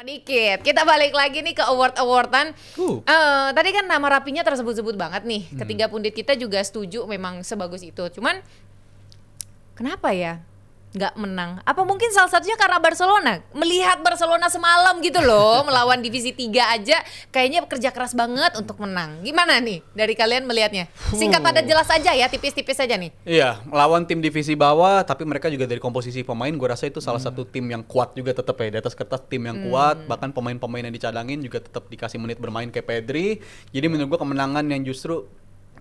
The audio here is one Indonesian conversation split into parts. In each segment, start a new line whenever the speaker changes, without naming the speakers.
Dikit, kita balik lagi nih ke award-awardan. Tadi kan nama rapinya tersebut-sebut banget nih. Ketiga pundit kita juga setuju memang sebagus itu. Cuman kenapa ya nggak menang? Apa mungkin salah satunya karena Barcelona? Melihat Barcelona semalam gitu loh, melawan divisi 3 aja kayaknya kerja keras banget untuk menang. Gimana nih dari kalian melihatnya? Singkat padat jelas aja ya, tipis-tipis aja nih.
Iya, melawan tim divisi bawah, tapi mereka juga dari komposisi pemain, gue rasa itu salah satu tim yang kuat juga tetap ya. Di atas kertas tim yang kuat, bahkan pemain-pemain yang dicadangin juga tetap dikasih menit bermain kayak Pedri. Jadi menurut gue kemenangan yang justru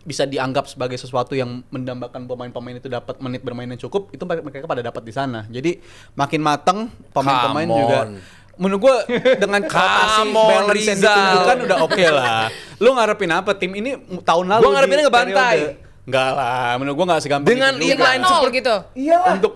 bisa dianggap sebagai sesuatu yang mendambakan pemain-pemain itu dapat menit bermain yang cukup, itu mereka pada dapat di sana. Jadi makin matang pemain-pemain juga. Menurut gue dengan rotasi balance yang ditunjukkan udah oke lah. Lu ngarepin apa tim ini tahun lalu?
Gue ngarepinnya ngebantai.
Enggak lah, menurut gue nggak segampang
dengan
itu juga.
inline seperti
gitu.
Iyalah.
Untuk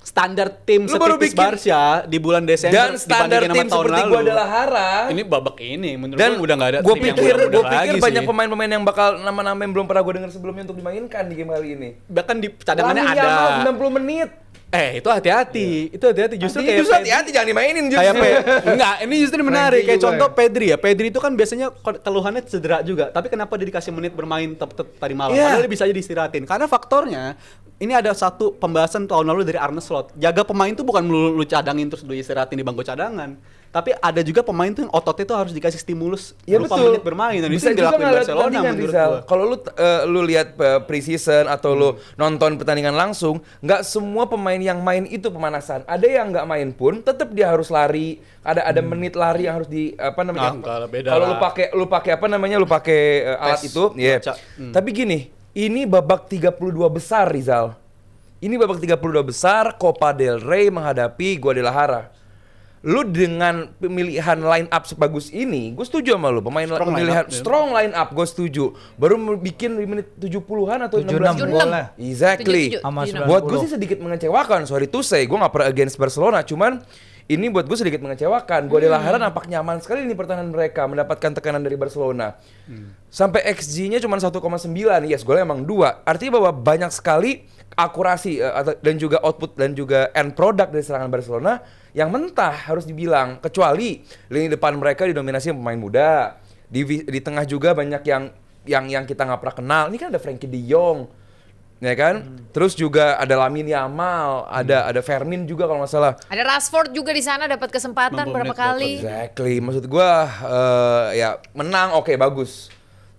standar tim setipis Barca di bulan Desember
dan standar tim seperti Guadalajara.
Ini babak ini menurut
dan
gue udah nggak ada
gue
tim
pikir
yang mudah
gue pikir
lagi
banyak
sih.
pemain-pemain yang bakal nama-nama yang belum pernah gue dengar sebelumnya untuk dimainkan di game kali ini.
Bahkan di cadangannya
Lamine
ada.
Yamal 90 menit.
Itu hati-hati. Itu hati-hati justru kayak
Justru hati-hati jangan dimainin justru.
Enggak, ini justru menarik.
Frankie
Kayak
juga
contoh Pedri ya. Pedri itu kan biasanya keluhannya cedera juga. Tapi kenapa dia dikasih menit bermain tadi malam? Padahal dia bisa aja diistirahatin. Karena faktornya ini ada satu pembahasan tahun lalu dari Arne Slot. Jaga pemain tuh bukan lu cadangin terus lu istirahatin di bangku cadangan. Tapi ada juga pemain tuh yang ototnya tuh harus dikasih stimulus berupa menit bermain. Dan itu yang dilakuin Barcelona menurut gua.
Kalau lu lihat pre-season atau lu nonton pertandingan langsung, nggak semua pemain yang main itu pemanasan. Ada yang nggak main pun tetap dia harus lari. Ada menit lari yang harus di apa namanya? Kalau lu pakai apa namanya? Lu pakai alat itu, ya. Tapi gini, ini babak 32 besar Rizal. Ini babak 32 besar Copa del Rey menghadapi Guadalajara. Lu dengan pemilihan line up sebagus ini, gue setuju sama lu. Strong line up, gue setuju. Baru bikin di menit 70-an atau 16
gol lah.
Exactly. Buat gue sih sedikit mengecewakan. Sorry to say, gue gak pernah against Barcelona. Cuman ini buat gue sedikit mengecewakan. Guadalajara nampak nyaman sekali nih pertahanan mereka, mendapatkan tekanan dari Barcelona. Sampai XG-nya cuma 1,9. Yes, golnya emang 2. Artinya bahwa banyak sekali akurasi dan juga output dan juga end product dari serangan Barcelona yang mentah harus dibilang, kecuali lini depan mereka didominasi pemain muda. Di tengah juga banyak yang kita nggak pernah kenal. Ini kan ada Frankie De Jong, ya kan? Terus juga ada Lamine Yamal, ada Fermin juga kalau nggak salah.
Ada Rashford juga di sana dapat kesempatan berapa kali.
Exactly. Maksud gua ya menang oke, bagus.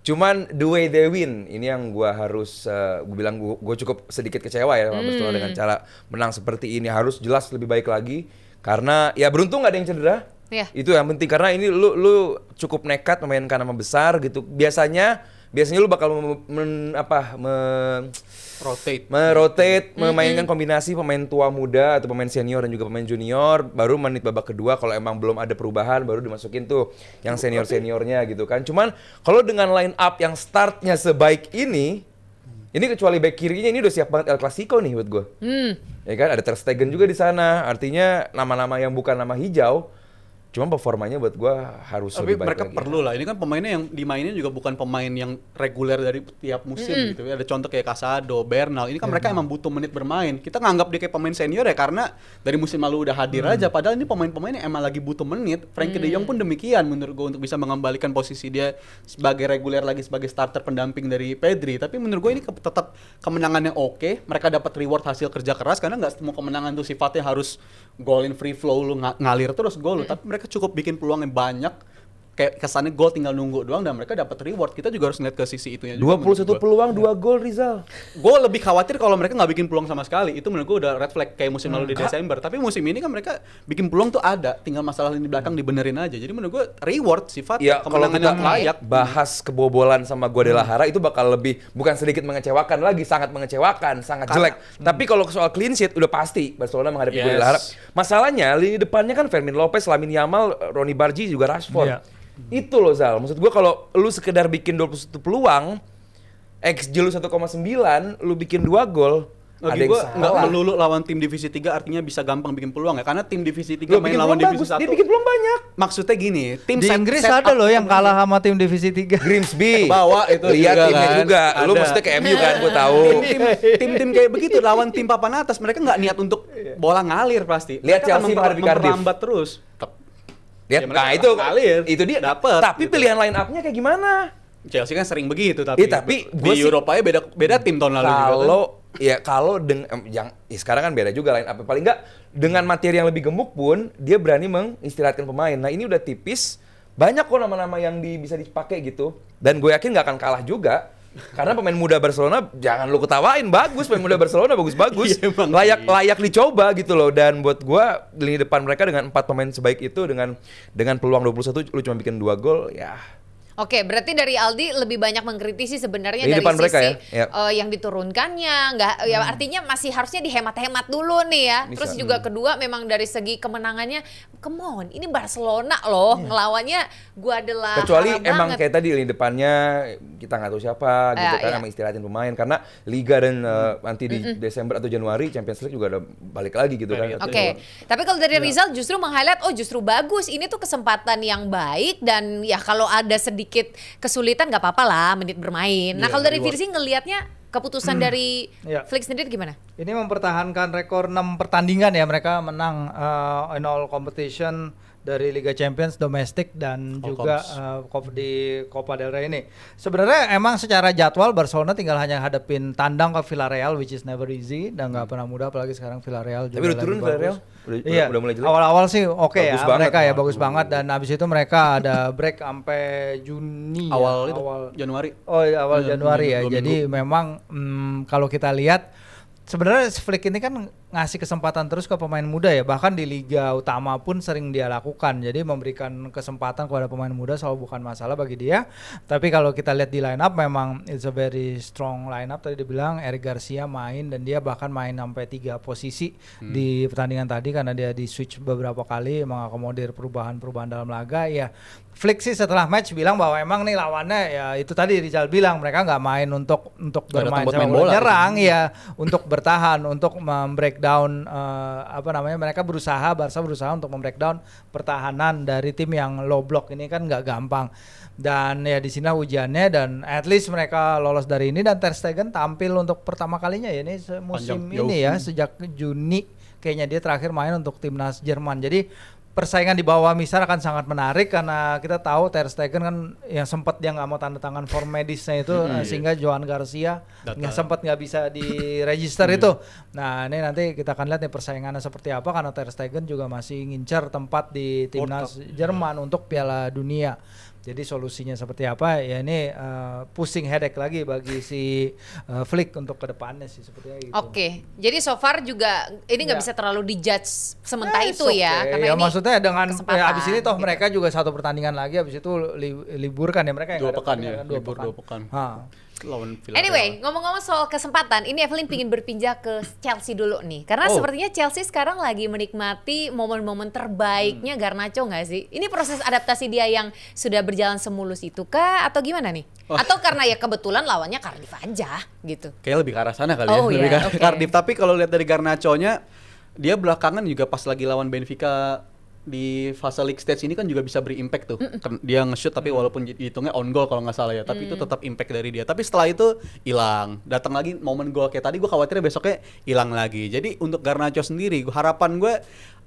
Cuman the way they win, ini yang gue harus, gue bilang gue cukup sedikit kecewa ya sama Barcelona dengan cara menang seperti ini. Harus jelas lebih baik lagi, karena ya beruntung gak ada yang cedera. Itu yang penting, karena ini lu cukup nekat memainkan nama besar gitu. Biasanya lu bakal merotate, memainkan kombinasi pemain tua muda atau pemain senior dan juga pemain junior. Baru menit babak kedua kalau emang belum ada perubahan baru dimasukin tuh yang seniornya gitu kan. Cuman kalau dengan line up yang startnya sebaik ini kecuali back kirinya ini udah siap banget El Clasico nih buat gue. Ya kan, ada Ter Stegen juga di sana. Artinya nama-nama yang bukan nama hijau. Cuma performanya buat gue harus lebih baik lagi.
Tapi mereka perlu lah. Ini kan pemainnya yang dimainin juga bukan pemain yang reguler dari tiap musim gitu. Ada contoh kayak Casado, Bernal. Ini kan mereka emang butuh menit bermain. Kita nganggap dia kayak pemain senior ya karena dari musim lalu udah hadir aja. Padahal ini pemain-pemain yang emang lagi butuh menit. Frankie De Jong pun demikian menurut gue untuk bisa mengembalikan posisi dia sebagai reguler lagi, sebagai starter pendamping dari Pedri. Tapi menurut gue ini tetap kemenangan yang oke. Mereka dapat reward hasil kerja keras karena nggak semua kemenangan tuh sifatnya harus goal in free flow, lu ngalir terus gol lu. Tapi mereka cukup bikin peluang yang banyak, kayak kesannya gol tinggal nunggu doang dan mereka dapat reward. Kita juga harus ngeliat ke sisi itunya juga.
21 peluang 2 gol Rizal.
Gue lebih khawatir kalau mereka nggak bikin peluang sama sekali. Itu menurut gue udah red flag kayak musim lalu di Desember. Tapi musim ini kan mereka bikin peluang tuh ada, tinggal masalah di belakang dibenerin aja. Jadi menurut gue reward sifat kemenangan yang layak.
Bahas kebobolan sama Guadalajara itu bakal lebih bukan sedikit mengecewakan lagi, sangat mengecewakan, sangat jelek. Tapi kalau soal clean sheet udah pasti Barcelona menghadapi Guadalajara. Masalahnya lini depannya kan Fermin Lopez, Lamine Yamal, Ronny Bargi juga Rashford. Itu loh Zal, maksud gue kalau lu sekedar bikin 21 peluang, XG lu 1,9, lu bikin 2 gol,
Lagi gue nggak melulu lawan tim divisi 3 artinya bisa gampang bikin peluang ya, karena tim divisi 3 main lawan divisi 1
dia bikin peluang banyak.
Maksudnya gini, tim
di Inggris ada loh yang kalah sama tim divisi 3.
Grimsby
bawa itu
lihat
juga
timnya
kan.
juga. Lu maksudnya ke MU kan, gue tahu.
Tim-tim kayak begitu lawan tim papan atas mereka nggak niat untuk bola ngalir pasti.
Lihat Chelsea menghadapi Cardiff.
Memperlambat terus.
Ya, nah itu dia
dapet.
Tapi
gitu.
pilihan line up-nya kayak gimana?
Chelsea kan sering begitu tapi
Tapi
di Eropa ya beda tim tahun lalu juga.
Kalau sekarang kan beda juga line up. Paling enggak dengan materi yang lebih gemuk pun dia berani mengistirahatkan pemain. Nah, ini udah tipis. Banyak kok nama-nama yang bisa dipakai gitu. Dan gue yakin nggak akan kalah juga. Karena pemain muda Barcelona jangan lu ketawain, bagus pemain muda Barcelona bagus-bagus. Layak dicoba gitu loh. Dan buat gua lini depan mereka dengan 4 pemain sebaik itu dengan peluang 21 lu cuma bikin 2 gol ya.
Oke, berarti dari Aldi lebih banyak mengkritisi sebenarnya
Di
dari
depan
sisi
mereka ya?
yang diturunkannya, ya artinya masih harusnya dihemat-hemat dulu nih ya.
Bisa.
Terus juga kedua memang dari segi kemenangannya, come on, ini Barcelona loh, ngelawannya Guardiola.
Kecuali emang
banget.
kayak tadi lini depannya kita nggak tahu siapa gitu kan, sama istirahatin pemain karena Liga dan nanti di Desember atau Januari Champions League juga udah balik lagi gitu kan.
Oke. Tapi kalau dari Rizal justru meng-highlight, justru bagus, ini tuh kesempatan yang baik dan ya kalau ada sedikit kesulitan nggak apa-apa lah menit bermain. Nah kalau dari Virsi ngelihatnya keputusan dari Flick sendiri gimana?
Ini mempertahankan rekor 6 pertandingan ya, mereka menang in all competition dari Liga Champions domestik dan juga di Copa del Rey ini. Sebenarnya emang secara jadwal Barcelona tinggal hanya hadapin tandang ke Villarreal which is never easy dan nggak pernah mudah, apalagi sekarang Villarreal juga.
Tapi udah turun Villarreal? Udah mulai jelek?
Awal-awal sih oke ya mereka ya, bagus
Aduh.
banget, dan abis itu mereka ada break sampai Juni
awal Januari.
Oh iya, awal Januari ya.
2
Jadi
minggu.
memang kalau kita lihat sebenarnya Flick ini kan ngasih kesempatan terus ke pemain muda ya, bahkan di liga utama pun sering dia lakukan. Jadi memberikan kesempatan kepada pemain muda selalu bukan masalah bagi dia. Tapi kalau kita lihat di line up memang it's a very strong line up. Tadi dibilang Eric Garcia main dan dia bahkan main sampai 3 posisi di pertandingan tadi karena dia di switch beberapa kali mengakomodir perubahan-perubahan dalam laga ya. Flick sih setelah match bilang bahwa emang nih lawannya ya itu tadi Rizal bilang mereka nggak main untuk bermain sepak bola nyerang ya, untuk bertahan, untuk membreakdown mereka Barca berusaha untuk membreakdown pertahanan dari tim yang low block ini kan nggak gampang. Dan ya di sini ujiannya dan at least mereka lolos dari ini, dan Ter Stegen tampil untuk pertama kalinya ya ini musim ini ya, sejak Juni kayaknya dia terakhir main untuk timnas Jerman. Jadi persaingan di bawah Misar akan sangat menarik karena kita tahu Ter Stegen kan yang sempat dia nggak mau tanda tangan form medisnya itu sehingga Johan Garcia nggak bisa diregister itu. Nah ini nanti kita akan lihat nih persaingannya seperti apa karena Ter Stegen juga masih ngincar tempat di timnas Jerman untuk Piala Dunia. Jadi solusinya seperti apa ya, ini pusing headache lagi bagi si Flick untuk kedepannya sih sepertinya gitu.
Oke, jadi so far juga ini nggak bisa terlalu dijudge sementara itu ya, karena
ya
ini
maksudnya dengan
kesempatan,
abis ini toh
gitu.
mereka juga 1 pertandingan lagi, abis itu libur kan ya mereka.
2 pekan ya,
libur
2 pekan. Lawan Villarreal.
Anyway, ngomong-ngomong soal kesempatan, ini Evelyn pingin berpindah ke Chelsea dulu nih. Karena sepertinya Chelsea sekarang lagi menikmati momen-momen terbaiknya Garnacho nggak sih? Ini proses adaptasi dia yang sudah berjalan semulus itu kah? Atau gimana nih? Atau karena ya kebetulan lawannya Cardiff aja gitu?
Kayaknya lebih ke arah sana kali ya, lebih ke Cardiff. Tapi kalau lihat dari Garnacho-nya, dia belakangan juga pas lagi lawan Benfica di fase league stage ini kan juga bisa beri impact tuh. Dia nge-shoot tapi walaupun hitungnya on goal kalau nggak salah ya, tapi itu tetap impact dari dia. Tapi setelah itu hilang. Datang lagi momen gol kayak tadi, gue khawatirnya besoknya hilang lagi. Jadi untuk Garnacho sendiri, harapan gue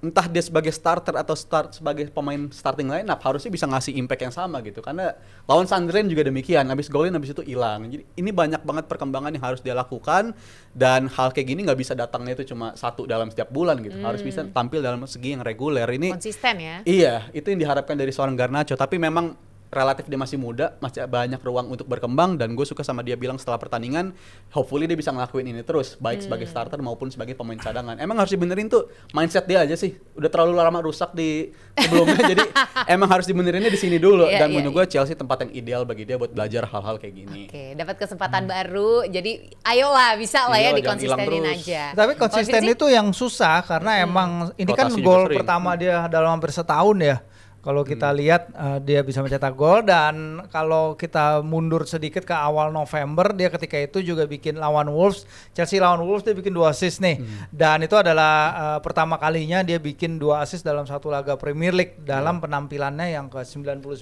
entah dia sebagai starter atau sebagai pemain starting lineup harusnya bisa ngasih impact yang sama gitu. Karena lawan Sunderland juga demikian, habis golin habis itu hilang. Jadi ini banyak banget perkembangan yang harus dia lakukan, dan hal kayak gini nggak bisa datangnya itu cuma 1 dalam setiap bulan gitu. Harus bisa tampil dalam segi yang reguler. Ini
konsisten ya.
Iya, itu yang diharapkan dari seorang Garnacho. Tapi memang relatif dia masih muda, masih banyak ruang untuk berkembang, dan gue suka sama dia bilang setelah pertandingan, hopefully dia bisa ngelakuin ini terus, baik sebagai starter maupun sebagai pemain cadangan. Emang harus dibenerin tuh mindset dia aja sih, udah terlalu lama rusak di sebelumnya, jadi emang harus dibenerinnya di sini dulu. Dan menurut gue Chelsea tempat yang ideal bagi dia buat belajar hal-hal kayak gini.
Oke, dapat kesempatan baru, jadi ayolah bisa lah ya dikonsistenin aja.
Tapi konsisten itu yang susah karena emang ini kan gol pertama dia dalam hampir setahun ya. Kalau kita lihat dia bisa mencetak gol, dan kalau kita mundur sedikit ke awal November, dia ketika itu juga bikin lawan Wolves, Chelsea lawan Wolves dia bikin 2 assist nih. Dan itu adalah pertama kalinya dia bikin 2 assist dalam 1 laga Premier League dalam penampilannya yang ke-99.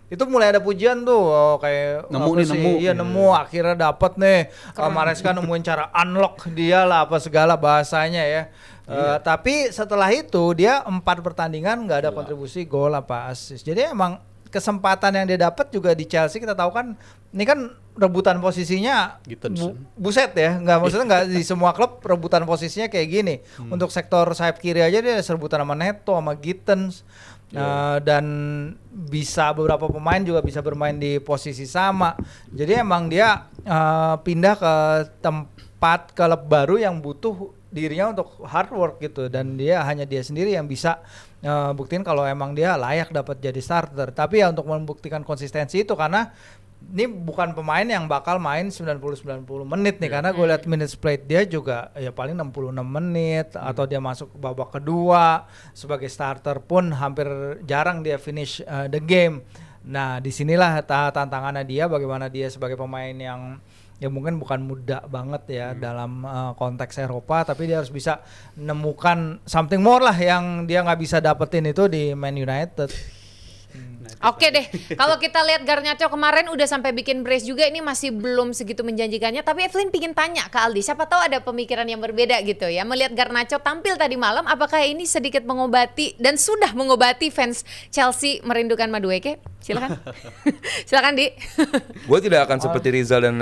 Itu mulai ada pujian tuh, kayak nemu akhirnya dapat nih. Maresca nemuin cara unlock dia lah apa segala bahasanya ya. Tapi setelah itu dia 4 pertandingan nggak ada kontribusi gol apa assist. Jadi emang kesempatan yang dia dapat juga di Chelsea kita tahu kan ini kan rebutan posisinya buset ya, nggak maksudnya nggak di semua klub rebutan posisinya kayak gini. Untuk sektor sayap kiri aja dia rebutan sama Neto sama Gittens. Dan bisa beberapa pemain juga bisa bermain di posisi sama. Jadi emang dia pindah ke tempat klub baru yang butuh dirinya untuk hard work gitu, dan hanya dia sendiri yang bisa buktiin kalau emang dia layak dapat jadi starter. Tapi ya untuk membuktikan konsistensi itu, karena ini bukan pemain yang bakal main 90-90 menit nih, karena gue lihat minutes played dia juga ya paling 66 menit atau dia masuk ke babak kedua sebagai starter pun hampir jarang dia finish the game. Nah disinilah tantangannya dia, bagaimana dia sebagai pemain yang ya mungkin bukan muda banget ya dalam konteks Eropa, tapi dia harus bisa menemukan something more lah yang dia nggak bisa dapetin itu di Man United.
Oke deh, kalau kita lihat Garnacho kemarin udah sampai bikin brace juga, ini masih belum segitu menjanjikannya. Tapi Evelyn pingin tanya ke Aldi, siapa tahu ada pemikiran yang berbeda gitu ya. Melihat Garnacho tampil tadi malam, apakah ini sedikit mengobati dan sudah mengobati fans Chelsea merindukan Madueke? Silakan, silakan Di.
Gue tidak akan seperti Rizal dan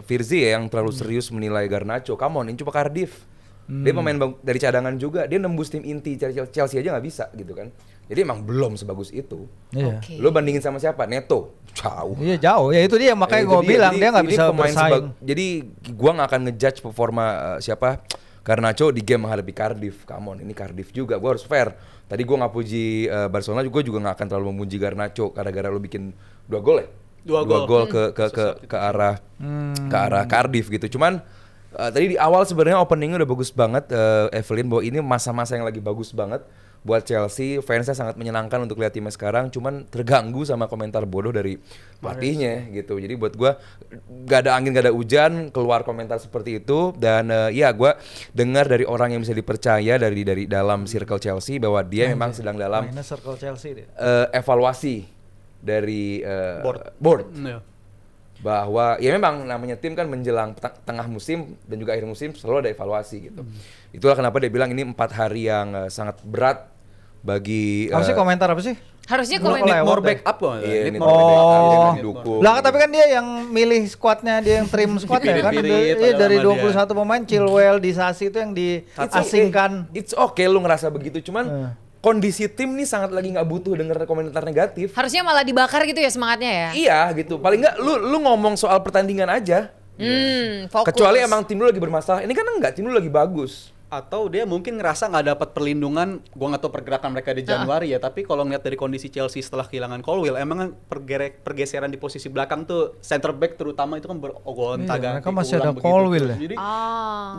Firzi ya, yang terlalu serius menilai Garnacho. Come on, ini coba Cardiff. Dia pemain dari cadangan juga, dia nembus tim inti Chelsea aja nggak bisa gitu kan. Jadi emang belum sebagus itu.
Iya.
Lo bandingin sama siapa? Neto, jauh.
Iya jauh, ya itu dia makanya gue bilang dia nggak bisa bersaing.
Jadi gue nggak akan ngejudge performa siapa Garnacho di game menghadapi Cardiff. Come on, ini Cardiff juga, gue harus fair. Tadi gue nggak puji Barcelona, gue juga nggak akan terlalu memuji Garnacho gara-gara lo bikin 2 gol ya. 2 gol ke arah Cardiff gitu. Cuman tadi di awal sebenarnya openingnya udah bagus banget, Evelyn, bahwa ini masa-masa yang lagi bagus banget buat Chelsea. Fansnya sangat menyenangkan untuk lihat timnya sekarang, cuman terganggu sama komentar bodoh dari pelatihnya gitu. Jadi buat gue gak ada angin gak ada hujan keluar komentar seperti itu. Dan ya gue dengar dari orang yang bisa dipercaya dari dalam circle Chelsea bahwa dia memang sedang dalam
circle Chelsea dia.
Evaluasi dari board. Bahwa ya memang namanya tim kan menjelang tengah musim dan juga akhir musim selalu ada evaluasi gitu. Itulah kenapa dia bilang ini 4 hari yang sangat berat bagi
apa sih komentar apa sih?
Harusnya komentar
need more backup kok.
Lah tapi kan dia yang milih squadnya, dia yang trim squadnya kan. Dari 21 pemain Chilwell, Disasi itu yang diasingkan.
It's okay lu ngerasa begitu, cuman kondisi tim nih sangat lagi nggak butuh denger komentar negatif.
Harusnya malah dibakar gitu ya semangatnya ya.
Iya gitu. Paling nggak lu ngomong soal pertandingan aja.
Fokus.
Kecuali emang tim lu lagi bermasalah. Ini kan enggak, tim lu lagi bagus.
Atau dia mungkin ngerasa nggak dapat perlindungan. Gua nggak tahu pergerakan mereka di Januari ya, tapi kalau ngeliat dari kondisi Chelsea setelah kehilangan Colwill, emang kan pergeseran di posisi belakang tuh center back terutama itu kan berogonta-ganti.
Mereka masih ada Colwill ya.
Jadi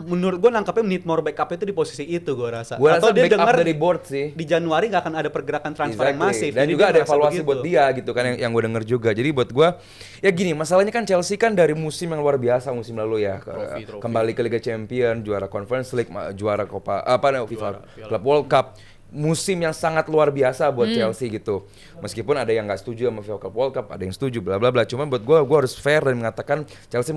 menurut gua nangkapnya need more backup itu di posisi itu gua rasa.
Gua
atau
rasa
dia
backup
dengar
dari board sih.
Di Januari nggak akan ada pergerakan transfer yang masif.
Dan juga ada evaluasi buat dia gitu kan yang gue denger juga. Jadi buat gua ya gini, masalahnya kan Chelsea kan dari musim yang luar biasa musim lalu ya, kembali ke Liga Champions, juara Conference League, juara Copa FIFA Club World Cup, musim yang sangat luar biasa buat Chelsea gitu. Meskipun ada yang nggak setuju sama FIFA Club World Cup, ada yang setuju bla bla bla. Cuman buat gue harus fair dan mengatakan Chelsea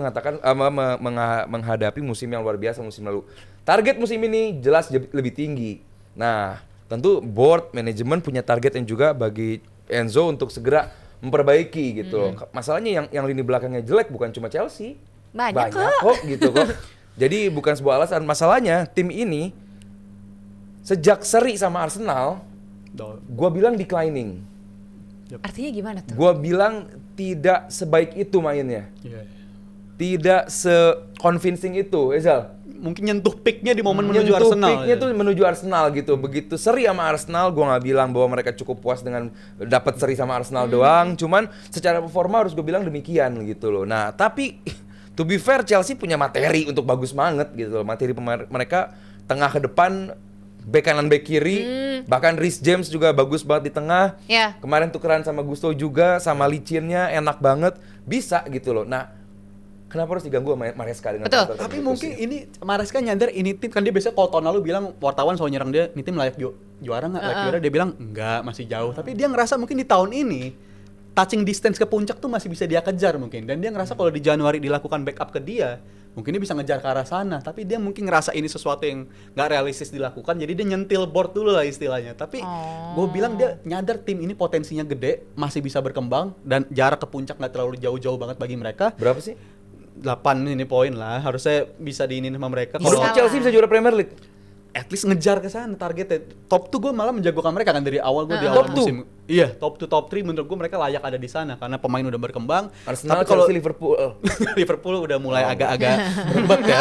menghadapi musim yang luar biasa musim lalu. Target musim ini jelas lebih tinggi. Nah, tentu board manajemen punya target yang juga bagi Enzo untuk segera memperbaiki gitu. Masalahnya yang lini belakangnya jelek bukan cuma Chelsea. Banyak kok gitu kok. Jadi bukan sebuah alasan. Masalahnya tim ini sejak seri sama Arsenal, gua bilang declining.
Artinya gimana tuh?
Gua bilang tidak sebaik itu mainnya. Tidak se-convincing itu, Ezal.
Mungkin nyentuh peaknya di momen menuju Arsenal.
Peaknya tuh menuju Arsenal gitu. Begitu seri sama Arsenal, gua nggak bilang bahwa mereka cukup puas dengan dapat seri sama Arsenal doang. Cuman secara performa harus gue bilang demikian gitu loh. Nah tapi to be fair, Chelsea punya materi untuk bagus banget gitu loh. Materi mereka tengah ke depan, back kanan, back kiri, bahkan Reece James juga bagus banget di tengah. Kemarin tukeran sama Gusto juga, sama licinnya enak banget, bisa gitu loh. Nah, kenapa harus diganggu sama Maresca dengan
betul.
Tapi mungkin ini Maresca nyadar ini tim kan, dia biasa kalau tahun lalu bilang wartawan selalu nyerang dia, ini tim layak juara nggak? Layak juara, dia bilang enggak, masih jauh. Tapi dia ngerasa mungkin di tahun ini touching distance ke puncak tuh masih bisa dia kejar mungkin, dan dia ngerasa kalau di Januari dilakukan backup ke dia, mungkin dia bisa ngejar ke arah sana, tapi dia mungkin ngerasa ini sesuatu yang nggak realistis dilakukan, jadi dia nyentil board dulu lah istilahnya. Tapi gue bilang dia nyadar tim ini potensinya gede, masih bisa berkembang, dan jarak ke puncak nggak terlalu jauh-jauh banget bagi mereka.
Berapa sih?
8 ini poin lah, harusnya bisa diinin sama mereka.
Kalau Chelsea bisa juara Premier League.
At least ngejar ke sana targetnya. Top 2 gue malah menjagokan mereka kan dari awal, gue di
Top
awal
two?
musim. Iya, top 2 top 3 menurut gue mereka layak ada di sana karena pemain udah berkembang.
Arsenal,
Tapi kalau
Chelsea, Liverpool.
Liverpool udah mulai agak-agak ribet ya.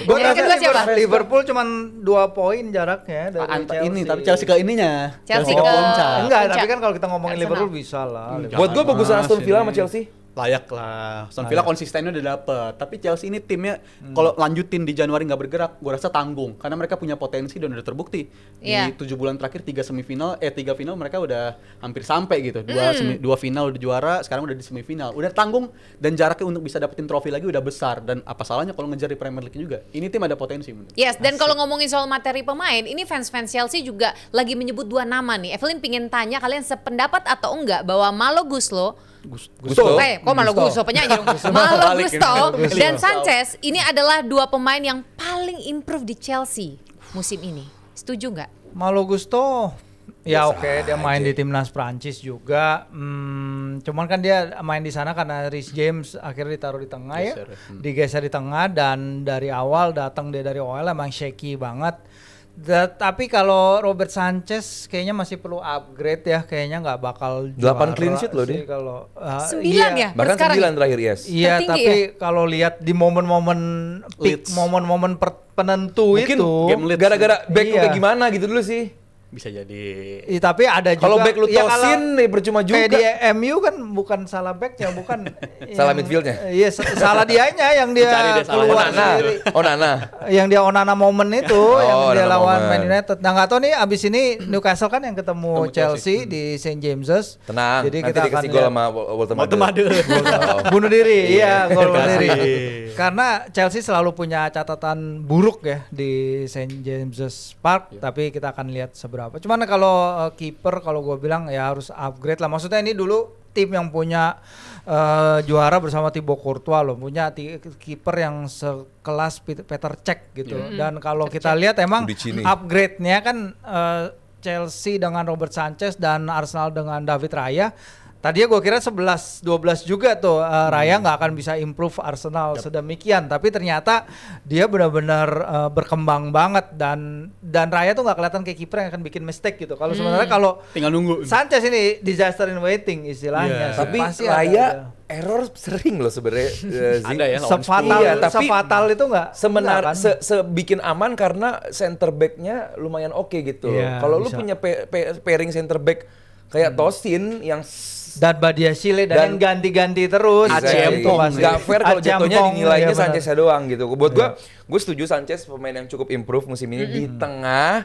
Gue
Yang kedua siapa?
Liverpool cuman 2 poin jaraknya dari Chelsea.
Ini tapi Chelsea ke ininya.
Chelsea
ke
ke
puncak.
Enggak,
Puncak.
tapi kan kalau kita ngomongin
Arsenal.
Liverpool bisa lah.
Buat gue bagusan Aston Villa sama
ini.
Chelsea.
Layak lah. Aston Villa konsistennya udah dapet. Tapi Chelsea ini timnya kalau lanjutin di Januari nggak bergerak, gue rasa tanggung karena mereka punya potensi dan udah terbukti.
Iya.
Di 7 bulan terakhir 3 final mereka udah hampir sampai gitu. 2 final udah juara, sekarang udah di semifinal. Udah tanggung dan jaraknya untuk bisa dapetin trofi lagi udah besar, dan apa salahnya kalau ngejar di Premier League juga. Ini tim ada potensi menurut.
Yes, dan kalau ngomongin soal materi pemain, ini fans-fans Chelsea juga lagi menyebut 2 nama nih. Evelyn pingin tanya kalian sependapat atau enggak bahwa Malo Gusto,
Gusto.
kok Malo Gusto penyanyi dong. Malo
Balik
Gusto
ini.
dan Sanchez ini adalah 2 pemain yang paling improve di Chelsea musim ini. Setuju nggak?
Malo Gusto ya oke, dia main di timnas Prancis juga. Cuman kan dia main di sana karena Reece James akhirnya ditaruh di tengah ya. Digeser di tengah, dan dari awal datang dia dari OL emang shaky banget. Tapi kalau Robert Sanchez kayaknya masih perlu upgrade ya, kayaknya nggak bakal
8 clean sheet loh
sih
dia.
kalau
9
iya.
ya?
Bahkan
Sekarang
9 terakhir, yes.
Iya,
Tertinggi
tapi kalau lihat di momen-momen peak,
Leeds.
momen-momen penentu
Mungkin
itu,
game Leeds.
gara-gara back lu
Iya.
kayak gimana gitu dulu sih.
Bisa jadi.
Tapi ada juga.
Kalau back lu
ya
Tosin nih percuma juga.
Kayak di MU kan bukan salah backnya, bukan
Salah
yang-
midfieldnya?
Iya, salah dianya yang dia
Dicari deh salahnya.
keluar
Onana.
sendiri.
Onana.
Yang dia Onana momen itu yang dia
Onana
lawan
momen.
Man United. Nah, nggak tahu nih abis ini Newcastle kan yang ketemu
Ketemu
Chelsea di St James's.
Tenang,
Jadi
nanti
kita akan
dikasih gol
lihat.
sama Walter
Waktu
Made.
Made.
Bunuh diri, iya, gol bunuh
Kasih.
diri. Karena Chelsea selalu punya catatan buruk ya di St James's Park, tapi kita akan lihat seberapa. Cuman kalau kiper, kalau gue bilang ya harus upgrade lah. Maksudnya ini dulu tim yang punya juara bersama Thibaut Courtois loh, punya kiper yang sekelas Peter Cech gitu. Dan kalau kita lihat emang
Udicini.
upgrade-nya kan Chelsea dengan Robert Sanchez dan Arsenal dengan David Raya. Tadinya gue kira 11-12 juga tuh Raya nggak akan bisa improve Arsenal sedemikian, tapi ternyata dia benar-benar berkembang banget, dan Raya tuh nggak kelihatan kayak kiper yang akan bikin mistake gitu. Kalau sebenarnya kalau
Tinggal nunggu.
Sanchez ini disaster in waiting istilahnya.
Iya.
Tapi
Pasti
Raya
ada.
error sering loh sebenarnya.
Ada ya, lawan
Sefatal,
Iya, tapi
sefatal itu nggak?
Sebenar
Nggak kan?
sebikin aman karena center back-nya lumayan oke gitu.
Iya,
Kalau lu
bisa.
punya pairing center back kayak Tosin yang
dan Badiashile dan yang ganti-ganti terus.
Aciempong.
Nggak fair kalau jatuhnya
Aciempong,
dinilainya
iya benar.
Sanchez doang gitu. Buat gue setuju Sanchez pemain yang cukup improve musim ini di tengah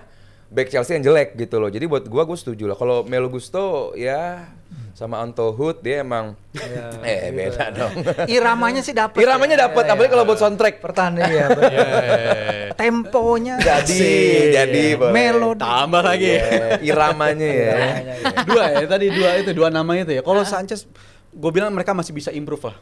back Chelsea yang jelek gitu loh. Jadi buat gue setuju lah. Kalau Malo Gusto ya sama Anto Hood dia emang beda dong.
Iramanya sih dapat.
Iramanya dapat, apalagi kalau buat soundtrack.
Pertahanan ya. Temponya.
Jadi boleh.
Melodi.
Tambah lagi.
Iya, iramanya ya.
Dua namanya itu ya. Kalau Sanchez, gue bilang mereka masih bisa improve lah.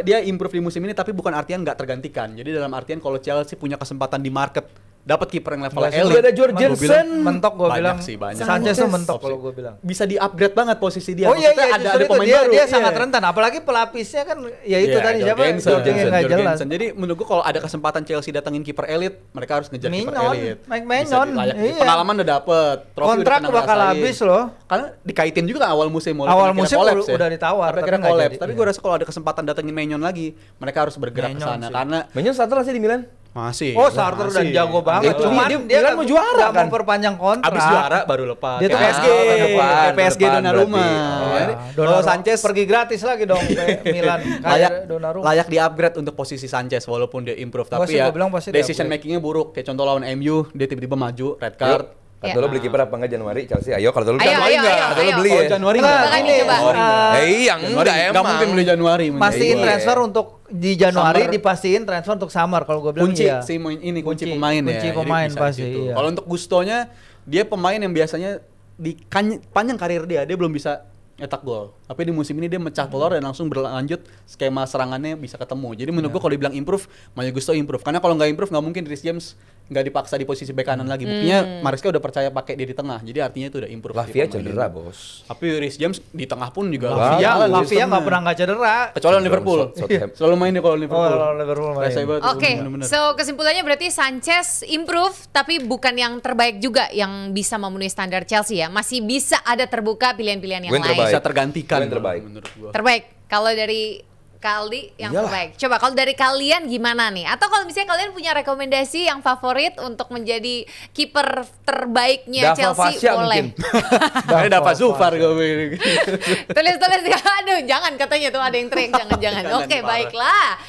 Dia improve di musim ini, tapi bukan artian nggak tergantikan. Jadi dalam artian kalau Chelsea punya kesempatan di market, dapat kiper yang level
Nggak,
elit.
Udah ada Jorgensen.
Mentok gue
Banyak
bilang.
sih, banyak.
Sanchez tuh mentok
Opsi.
kalau gue bilang.
Bisa di-upgrade banget posisi dia.
Oh iya,
Maksudnya
justru
ada
itu
pemain
dia,
baru.
dia
Iya.
sangat rentan. Apalagi pelapisnya kan ya itu
Iya,
tadi siapa?
Jorgensen.
Nggak jelas.
Jadi menurut gua kalau ada kesempatan Chelsea datengin kiper elit, mereka harus ngejar kiper
Mignon,
elit.
Mike
Bisa
Maignan,
layak.
iya.
Pengalaman udah dapet. Trofi
Kontrak
udah pernah
bakal
ngerasain.
habis loh.
Karena dikaitin juga awal musim.
Awal musim udah ditawar,
Tapi
tapi
akhirnya
nggak
collapse.
jadi.
Tapi gua rasa kalau ada kesempatan datengin Maignan lagi, mereka harus bergerak ke
Maignan
sana
sih.
karena
Maignan starter sih di Milan.
masih.
Oh, starter dan jago banget.
Itu
Cuman
dia
dia
Milan
kan
mau juara
nggak
kan?
mau perpanjang kontrak.
abis juara baru lepas.
Dia tuh
Kayak
PSG,
tahun depan,
tahun
PSG
depan
Donnarumma.
berarti.
Kalau Sanchez
pergi gratis lagi dong ke Milan.
layak
Kayak Donnarumma.
layak di-upgrade untuk posisi Sanchez walaupun dia improve,
Gua
tapi
sih,
ya
gua bilang pasti
decision
di-upgrade.
makingnya buruk. Kayak contoh lawan MU, dia tiba-tiba maju red card.
Kartu lo beli kiper apa enggak Januari Chelsea? Ayo kartu lo
Ayo,
Januari
ayo,
enggak?
ayo,
Kartu lo
ayo.
beli
Kalau
ya.
Januari
Nah,
nggak?
ini coba.
Yang
Januari
enggak
nggak mungkin beli Januari.
Pastiin
Iya.
transfer untuk di Januari,
Summer.
dipastiin transfer untuk summer kalau gue bilang
Kunci
iya.
kunci pemain ya.
Kunci
Jadi
pemain
bisa
pasti.
gitu.
Iya.
Kalau untuk Gustonya, dia pemain yang biasanya di panjang karir dia belum bisa nyetak gol. Tapi di musim ini dia mecah telur dan langsung berlanjut skema serangannya bisa ketemu. Jadi menurut gue kalau dibilang improve, Malo Gusto improve. Karena kalau nggak improve nggak mungkin Reece James nggak dipaksa di posisi bek kanan lagi. Buktinya Maresca udah percaya pakai dia di tengah. Jadi artinya itu udah improve.
Lavia cedera, Bos.
Tapi Reece James di tengah pun juga
Lavia nggak pernah nggak cedera.
kecuali lawan Liverpool. Selalu main dia kalau Liverpool.
Lawan Liverpool main.
Oke, so kesimpulannya berarti Sanchez improve tapi bukan yang terbaik juga yang bisa memenuhi standar Chelsea ya. Masih bisa ada terbuka pilihan-pilihan yang lain.
Bisa tergantikan
yang terbaik
menurut gua.
Terbaik. Kalau dari Kaldi yang terbaik. Coba kalau dari kalian gimana nih? Atau kalau misalnya kalian punya rekomendasi yang favorit untuk menjadi kiper terbaiknya Chelsea, boleh.
Ini dapat Zufar gue.
Tulis. Aduh, jangan katanya tuh ada yang teriak, jangan. Oke, baiklah.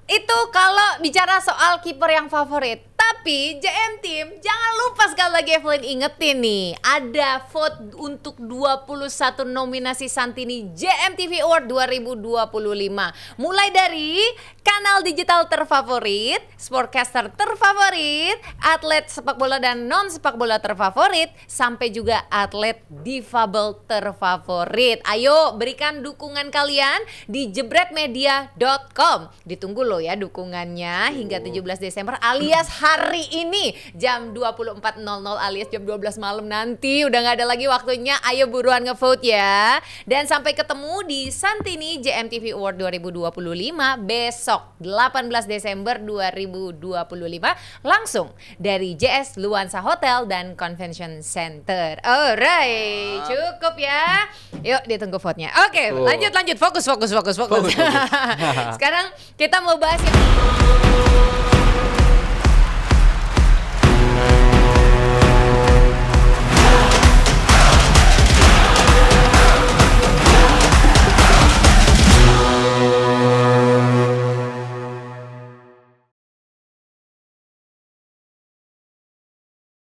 Itu kalau bicara soal kiper yang favorit. Tapi JM Team, jangan lupa sekali lagi Evelyn ingetin nih, ada vote untuk 21 nominasi Santini JM TV Award 2025. Mulai dari kanal digital terfavorit, sportcaster terfavorit, atlet sepak bola dan non sepak bola terfavorit, sampai juga atlet difabel terfavorit. Ayo berikan dukungan kalian di jebretmedia.com. Ditunggu loh ya dukungannya hingga 17 Desember alias hari ini jam 24.00 alias jam 12 malam nanti. Udah gak ada lagi waktunya, ayo buruan ngevote ya. Dan sampai ketemu di Santini JMTV Award 2025 besok 18 Desember 2025 langsung dari JS Luansa Hotel dan Convention Center. Alright, cukup ya. Yuk ditunggu vote-nya. Oke, lanjut. Fokus. Sekarang kita mau bahas yang